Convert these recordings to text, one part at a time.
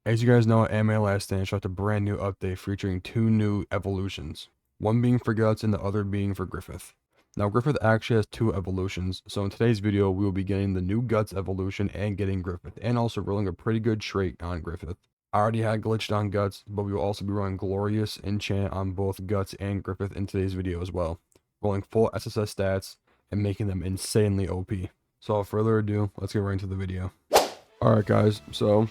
As you guys know, ALS dropped a brand new update featuring two new evolutions. One being for Guts and the other being for Griffith. Now Griffith actually has two evolutions, so in today's video we will be getting the new Guts evolution and getting Griffith, and also rolling a pretty good trait on Griffith. I already had glitched on Guts, but we will also be rolling Glorious enchant on both Guts and Griffith in today's video as well. Rolling full SSS stats and making them insanely OP. So without further ado, let's get right into the video. Alright guys, so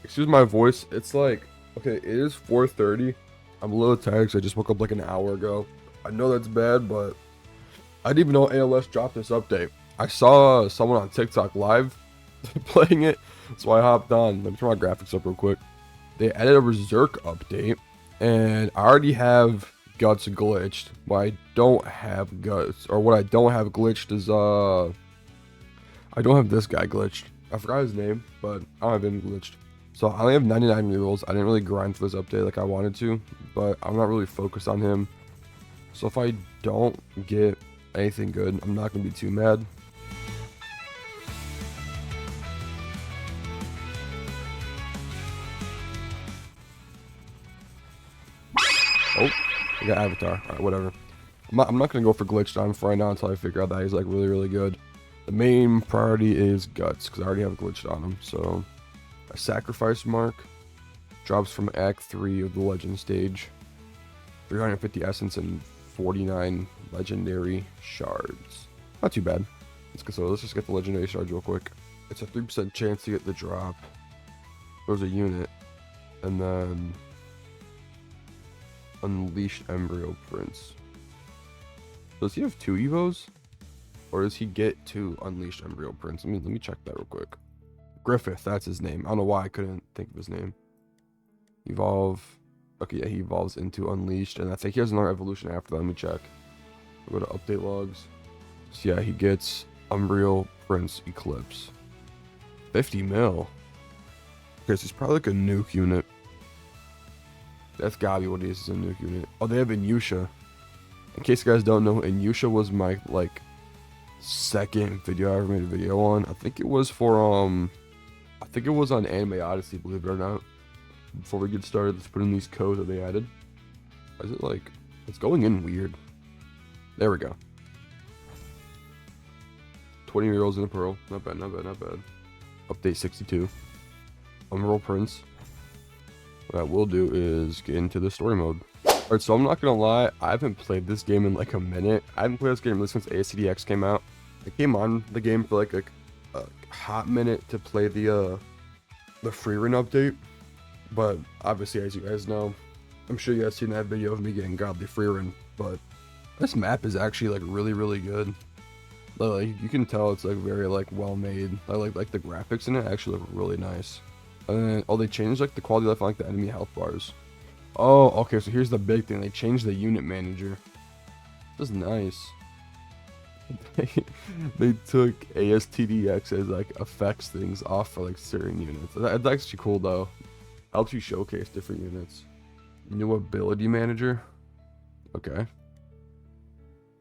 excuse my voice. It's like, okay, it is 4:30. I'm a little tired because I just woke up like an hour ago. I know that's bad, but I didn't even know ALS dropped this update. I saw someone on TikTok live playing it, so I hopped on. Let me turn my graphics up real quick. They added a Berserk update, and I already have Guts glitched. But I don't have Guts, or what I don't have glitched is I don't have this guy glitched. I forgot his name, but I don't have him glitched. So I only have 99 rerolls. I didn't really grind for this update like I wanted to, but I'm not really focused on him. So if I don't get anything good, I'm not going to be too mad. Oh, I got Avatar. Alright, whatever. I'm not going to go for glitched on for right now until I figure out that he's like really, really good. The main priority is Guts, because I already have glitched on him, so... A sacrifice mark drops from Act 3 of the Legend stage. 350 essence and 49 legendary shards. Not too bad. Let's just get the legendary shards real quick. It's a 3% chance to get the drop. There's a unit. And then Unleashed Embryo Prince. Does he have 2 evos? Or does he get 2 Unleashed Embryo Prince? Let me check that real quick. Griffith, that's his name. I don't know why I couldn't think of his name. Evolve. Okay, yeah, he evolves into Unleashed, and I think he has another evolution after that. Let me check. We'll go to update logs. So yeah, he gets Umbriel Prince Eclipse. 50 mil. Okay, so he's probably like a nuke unit. That's gotta be what it is a nuke unit. Oh, they have Inyusha. In case you guys don't know, Inyusha was my, like, second video I ever made a video on. I think it was for, I think it was on Anime Odyssey, believe it or not. Before we get started, let's put in these codes that they added. Why is it like, it's going in weird. There we go. 20 rerolls in a pearl. Not bad, not bad, not bad. Update 62. Emerald Prince. What I will do is get into the story mode. Alright, so I'm not gonna lie, I haven't played this game in like a minute. I haven't played this game really since ASCDX came out. I came on the game for like a hot minute to play the free run update, but obviously, as you guys know, I'm sure you guys seen that video of me getting godly free run. But this map is actually like really, really good. Like you can tell it's like very like well made. I like the graphics in it actually look really nice. And then, oh, they changed like the quality of life on like the enemy health bars. Oh, okay, so here's the big thing. They changed the unit manager. This is nice. They took ASTDX as like effects things off for like certain units. That's actually cool though. Helps you showcase different units. New ability manager. Okay.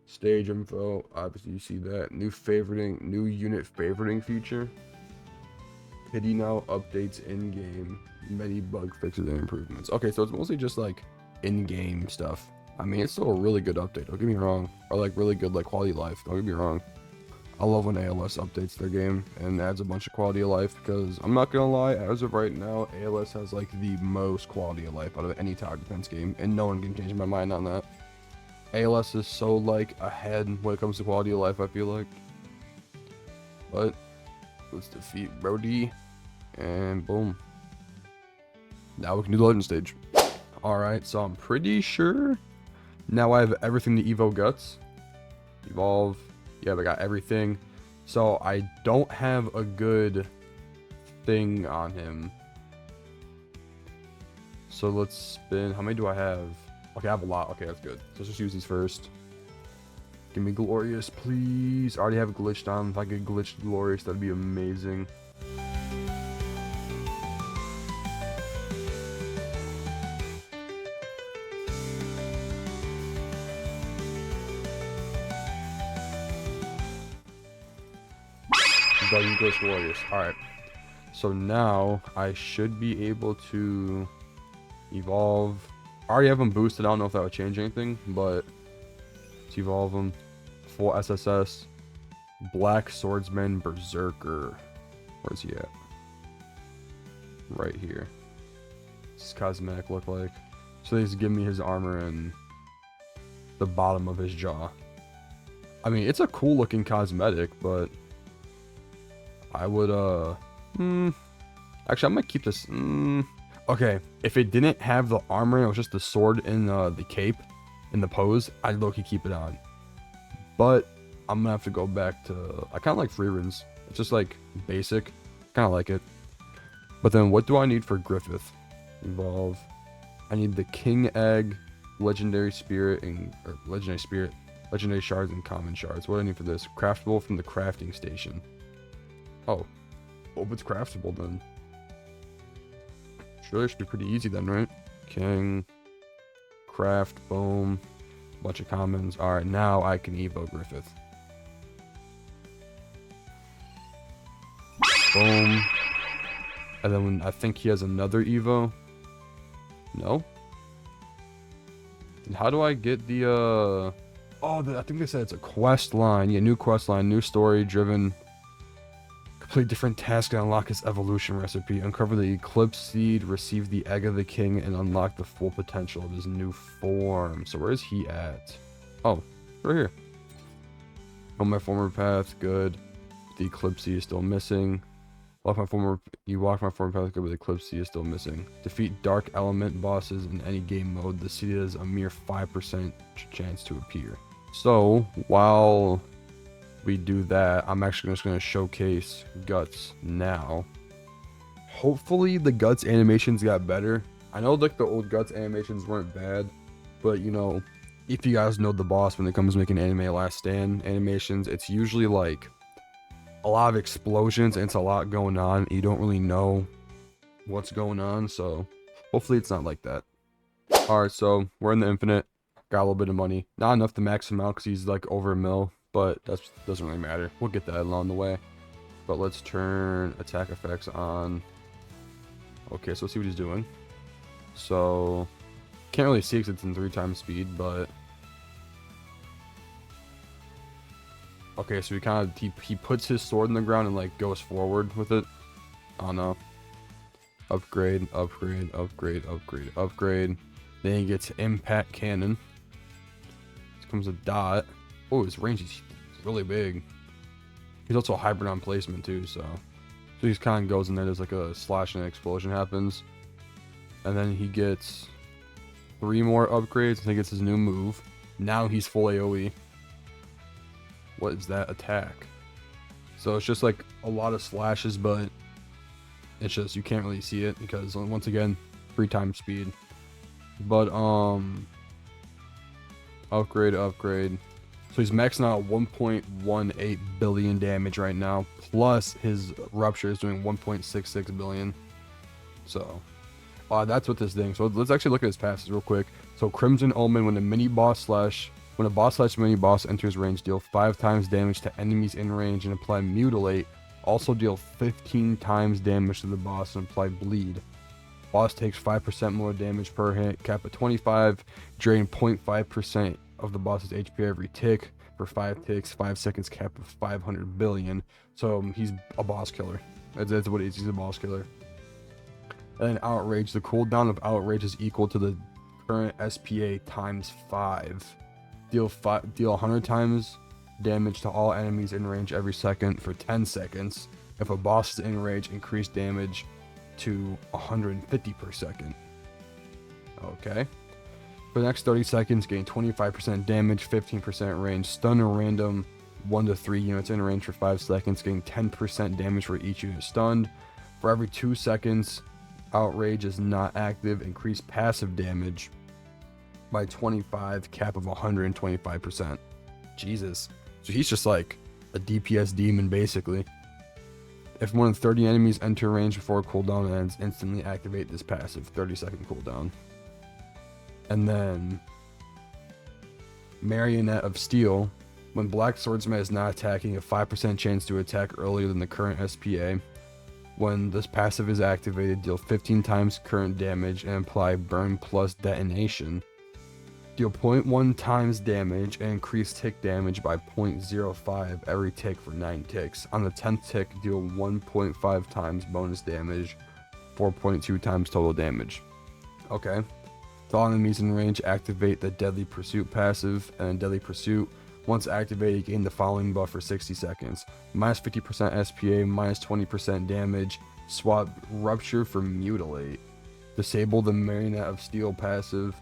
Stage info. Obviously you see that. New favoriting, new unit favoriting feature. Pity now updates in game. Many bug fixes and improvements. Okay, so it's mostly just like in-game stuff. I mean, it's still a really good update, don't get me wrong. Or like really good like quality of life, don't get me wrong. I love when ALS updates their game and adds a bunch of quality of life, because I'm not gonna lie, as of right now, ALS has like the most quality of life out of any tower defense game, and no one can change my mind on that. ALS is so like ahead when it comes to quality of life, I feel like. But let's defeat Brody, and boom. Now we can do the legend stage. Alright, so I'm pretty sure now I have everything to Evo Guts. Evolve. Yeah, I got everything. So I don't have a good thing on him. So let's spin. How many do I have? Okay, I have a lot. Okay, that's good. So let's just use these first. Give me Glorious, please. I already have glitched on. If I could glitch Glorious, that'd be amazing. Glorious. Alright. So now I should be able to evolve. I already have them boosted. I don't know if that would change anything, but let's evolve them. Full SSS. Black Swordsman Berserker. Where's he at? Right here. What's his cosmetic look like? So they just give me his armor and the bottom of his jaw. I mean, it's a cool looking cosmetic, but I would, actually, I might keep this. Okay, if it didn't have the armor and it was just the sword and the cape and the pose, I'd low-key keep it on. But I'm gonna have to go back to, I kind of like free runes. It's just like basic, kind of like it. But then what do I need for Griffith? Evolve. I need the King Egg, Legendary Spirit, Legendary Shards, and Common Shards. What do I need for this? Craftable from the crafting station. Oh, if it's craftable then. Surely it should be pretty easy then, right? King, craft, boom, bunch of commons. All right, now I can evo Griffith. Boom. And then when I think he has another evo. No. And how do I get the oh, I think they said it's a quest line. Yeah, new quest line, new story driven. Complete different tasks and unlock his evolution recipe. Uncover the Eclipse Seed, receive the Egg of the King, and unlock the full potential of his new form. So where is he at? Oh, right here. On my former path, good. The Eclipse Seed is still missing. You walk my former path, good, but the Eclipse Seed is still missing. Defeat Dark Element bosses in any game mode. The seed has a mere 5% chance to appear. So while we do that, I'm actually just going to showcase Guts now. Hopefully the Guts animations got better. I know like the old Guts animations weren't bad, but you know, if you guys know the boss when it comes to making anime last stand animations, it's usually like a lot of explosions and it's a lot going on. You don't really know what's going on, so hopefully it's not like that. Alright, so we're in the infinite. Got a little bit of money. Not enough to max him out because he's like over a mil, but that doesn't really matter. We'll get that along the way. But let's turn attack effects on. Okay, so let's see what he's doing. So can't really see because it's in 3 times speed, but okay, so he puts his sword in the ground and like goes forward with it. Oh no. Upgrade. Then he gets impact cannon. This comes a dot. Oh, his range is really big. He's also a hybrid on placement too, so he just kind of goes in there. There's like a slash and an explosion happens, and then he gets 3 more upgrades. I think it's his new move. Now he's full AOE. What is that attack? So it's just like a lot of slashes, but it's just you can't really see it because once again 3 times speed. But upgrade. So he's maxing out 1.18 billion damage right now, plus his rupture is doing 1.66 billion. So that's what this thing. So let's actually look at his passes real quick. So Crimson Omen, when a boss slash mini boss enters range, deal 5 times damage to enemies in range and apply Mutilate. Also deal 15 times damage to the boss and apply Bleed. Boss takes 5% more damage per hit, cap at 25, drain 0.5% of the boss's HP every tick. For 5 ticks, 5 seconds, cap of 500 billion. So he's a boss killer. That's what it is. He's a boss killer. And then Outrage. The cooldown of Outrage is equal to the current SPA times 5. Deal 100 times damage to all enemies in range every second for 10 seconds. If a boss is in range, increase damage to 150 per second. Okay. For the next 30 seconds, gain 25% damage, 15% range. Stun a random 1 to 3 units in range for 5 seconds, gain 10% damage for each unit stunned. For every 2 seconds, Outrage is not active. Increase passive damage by 25, cap of 125%. Jesus. So he's just like a DPS demon, basically. If more than 30 enemies enter range before cooldown ends, instantly activate this passive 30-second cooldown. And then Marionette of Steel. When Black Swordsman is not attacking, a 5% chance to attack earlier than the current SPA. When this passive is activated, deal 15 times current damage and apply burn plus detonation. Deal 0.1 times damage and increase tick damage by 0.05 every tick for 9 ticks. On the 10th tick, deal 1.5 times bonus damage, 4.2 times total damage. Okay. To all enemies in range, activate the Deadly Pursuit passive, and Deadly Pursuit, once activated, gain the following buff for 60 seconds. Minus 50% SPA, minus 20% damage, swap Rupture for Mutilate. Disable the Marionette of Steel passive.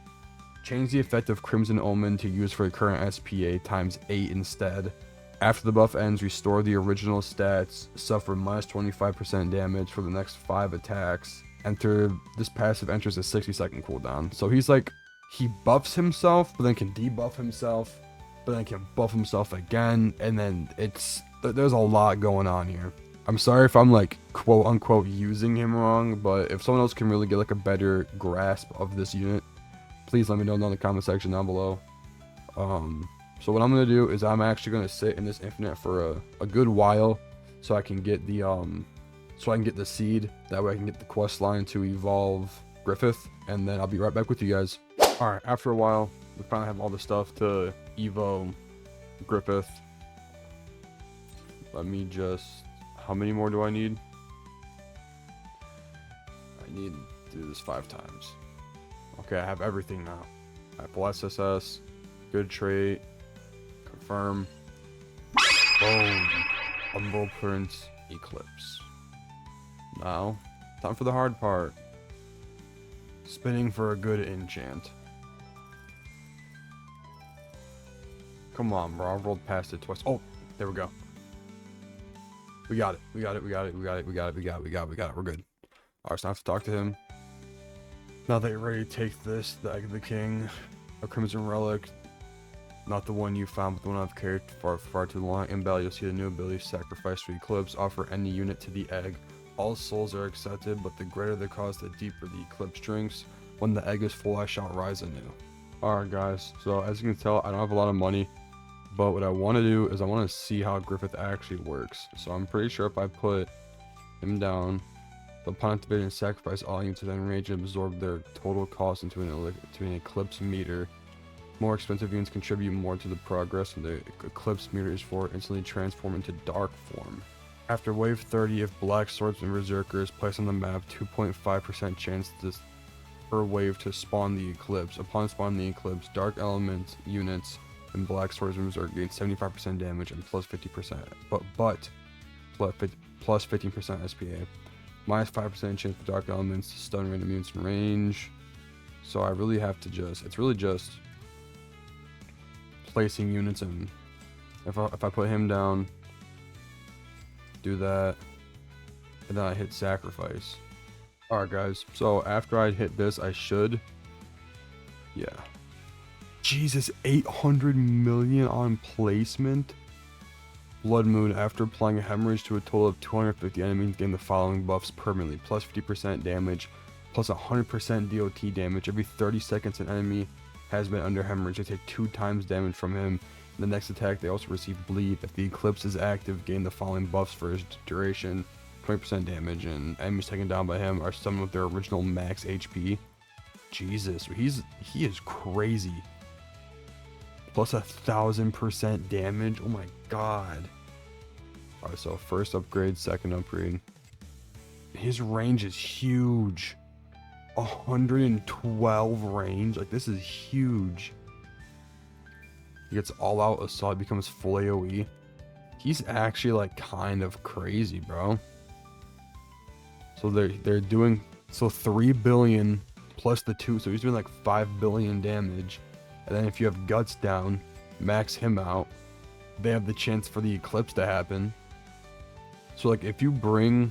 Change the effect of Crimson Omen to use for the current SPA times 8 instead. After the buff ends, restore the original stats, suffer minus 25% damage for the next 5 attacks. This passive enters a 60-second cooldown. So he's like, he buffs himself, but then can debuff himself, but then can buff himself again, and then there's a lot going on here. I'm sorry if I'm like quote unquote using him wrong, but if someone else can really get like a better grasp of this unit, please let me know in the comment section down below. So what I'm gonna do is I'm actually gonna sit in this infinite for a good while, so I can get the seed. That way I can get the quest line to evolve Griffith, and then I'll be right back with you guys. All right, after a while, we finally have all the stuff to evo Griffith. Let me just, how many more do I need? I need to do this 5 times. Okay, I have everything now. I have full SSS, good trait, confirm, boom, Umbral Prince, Eclipse. Now, time for the hard part. Spinning for a good enchant. Come on, bro, I've rolled past it twice. Oh, there we go. We got it, we got it. We're good. Alright, so I have to talk to him. Now that you're ready to take this, the Egg of the King, a Crimson Relic, not the one you found, but the one I've carried for far too long. In battle, you'll see the new ability, Sacrifice to Eclipse. Offer any unit to the egg. All souls are accepted, but the greater the cost, the deeper the eclipse drinks. When the egg is full, I shall rise anew. Alright guys, so as you can tell, I don't have a lot of money, but what I want to do is I want to see how Griffith actually works. So I'm pretty sure if I put him down, upon activating sacrifice, all units then range and absorb their total cost into an eclipse meter. More expensive units contribute more to the progress, and the eclipse meter is for instantly transform into dark form. After wave 30, if black swords and berserkers placed on the map, 2.5% chance per wave to spawn the eclipse. Upon spawning the eclipse, dark element units and black swords and berserkers gain 75% damage and plus 50%, plus 15% SPA. Minus 5% chance for dark elements to stun random units in range. So I really have to it's really just placing units in. If I put him down, do that, and then I hit sacrifice. Alright guys, so after I hit this, I should, yeah. Jesus, 800 million on placement? Blood Moon, after applying a hemorrhage to a total of 250 enemies, gain the following buffs permanently. Plus 50% damage, plus 100% DOT damage. Every 30 seconds an enemy has been under hemorrhage, they take 2 times damage from him. In the next attack, they also receive bleed. If the eclipse is active, gain the following buffs for his duration. 20% damage, and enemies taken down by him are summoned with their original max HP. Jesus, he is crazy. Plus 1000% damage. Oh my god. Alright, so first upgrade, second upgrade. His range is huge. 112 range. Like, this is huge. He gets all out assault, becomes full AoE. He's actually like kind of crazy, bro. So they're doing 3 billion plus the 2, so he's doing like 5 billion damage. And then if you have Guts down, max him out, they have the chance for the eclipse to happen. So like if you bring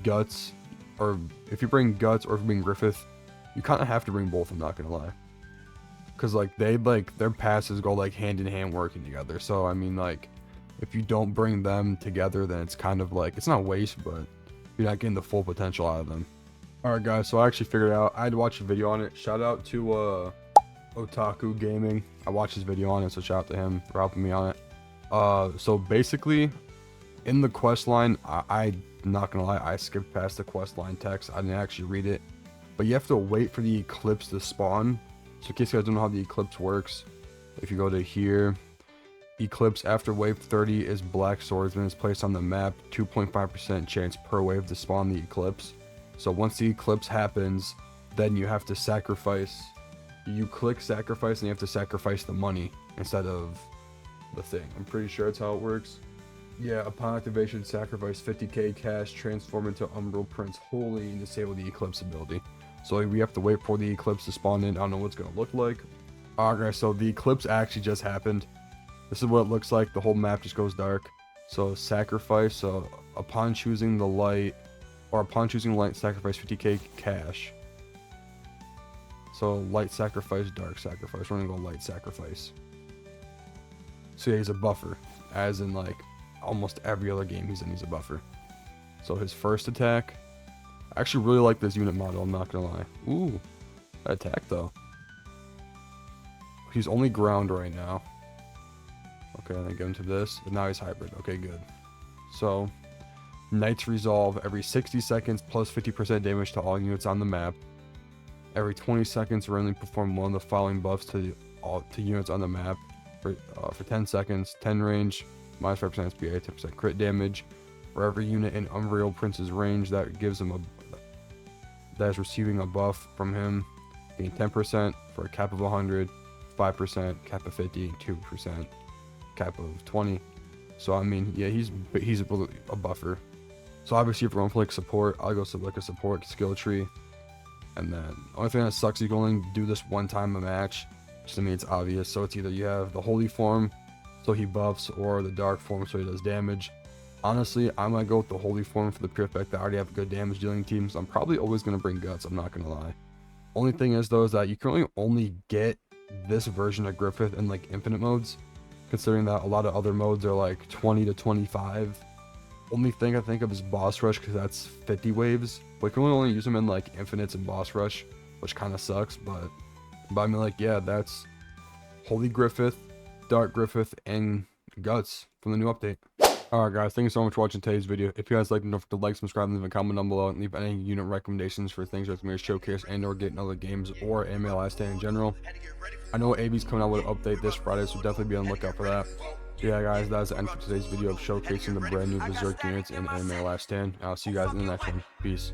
Guts, or if you bring Griffith, you kind of have to bring both, I'm not gonna lie. Cause like their passes go like hand in hand working together. So I mean, like if you don't bring them together, then it's kind of like, it's not waste, but you're not getting the full potential out of them. Alright guys, so I actually figured it out. I had to watch a video on it. Shout out to Otaku Gaming. I watched his video on it, so shout out to him for helping me on it. So basically in the quest line, I Not gonna lie, I skipped past the quest line text. I didn't actually read it. But you have to wait for the eclipse to spawn. So in case you guys don't know how the eclipse works, if you go to here, eclipse after wave 30 is black swordsman is placed on the map. 2.5% chance per wave to spawn the eclipse. So once the eclipse happens, then you have to sacrifice. You click sacrifice and you have to sacrifice the money instead of the thing. I'm pretty sure that's how it works. Yeah, upon activation, sacrifice 50k cash, transform into Umbral Prince Holy, and disable the eclipse ability. So we have to wait for the eclipse to spawn in. I don't know what it's gonna look like. Alright, so the eclipse actually just happened. This is what it looks like. The whole map just goes dark. So sacrifice, so upon choosing the light, sacrifice 50k cash. So light sacrifice, dark sacrifice. We're gonna go light sacrifice. So yeah, he's a buffer, as in like almost every other game he's in, he's a buffer. So his first attack, I actually really like this unit model, I'm not gonna lie. Ooh, that attack though. He's only ground right now. Okay, then get into this, and now he's hybrid. Okay, good. So, Knight's Resolve every 60 seconds plus 50% damage to all units on the map. Every 20 seconds, randomly perform one of the following buffs to units on the map. For 10 seconds, 10 range, minus 5% SPA, 10% crit damage. For every unit in Umbral Prince's range that gives him that is receiving a buff from him, gain 10% for a cap of 100, 5%, cap of 50, 2%, cap of 20. So I mean, yeah, he's a buffer. So obviously, if we're going for like support, I'll go like a support skill tree. And then only thing that sucks, you can only do this one time a match. Just to me, it's obvious. So it's either you have the holy form, so he buffs, or the dark form, so he does damage. Honestly, I might go with the holy form for the pure fact that I already have a good damage dealing team, so I'm probably always going to bring guts, I'm not going to lie. Only thing is though, is that you can only get this version of Griffith in like infinite modes, considering that a lot of other modes are like 20 to 25. Only thing I think of is boss rush, because that's 50 waves, but you can only use them in like infinites and boss rush, which kind of sucks. But I mean, like, yeah, that's holy Griffith, dark Griffith, and guts from the new update. Alright guys, thank you so much for watching today's video. If you guys liked it, don't forget to like, subscribe, and leave a comment down below, and leave any unit recommendations for things like me to showcase and or get in other games or ALS in general. I know AB's coming out with an update this Friday, so definitely be on the lookout for that. Yeah guys, that's the end for today's video of showcasing the brand new Berserk units in ALS 10. I'll see you guys in the next one. Peace.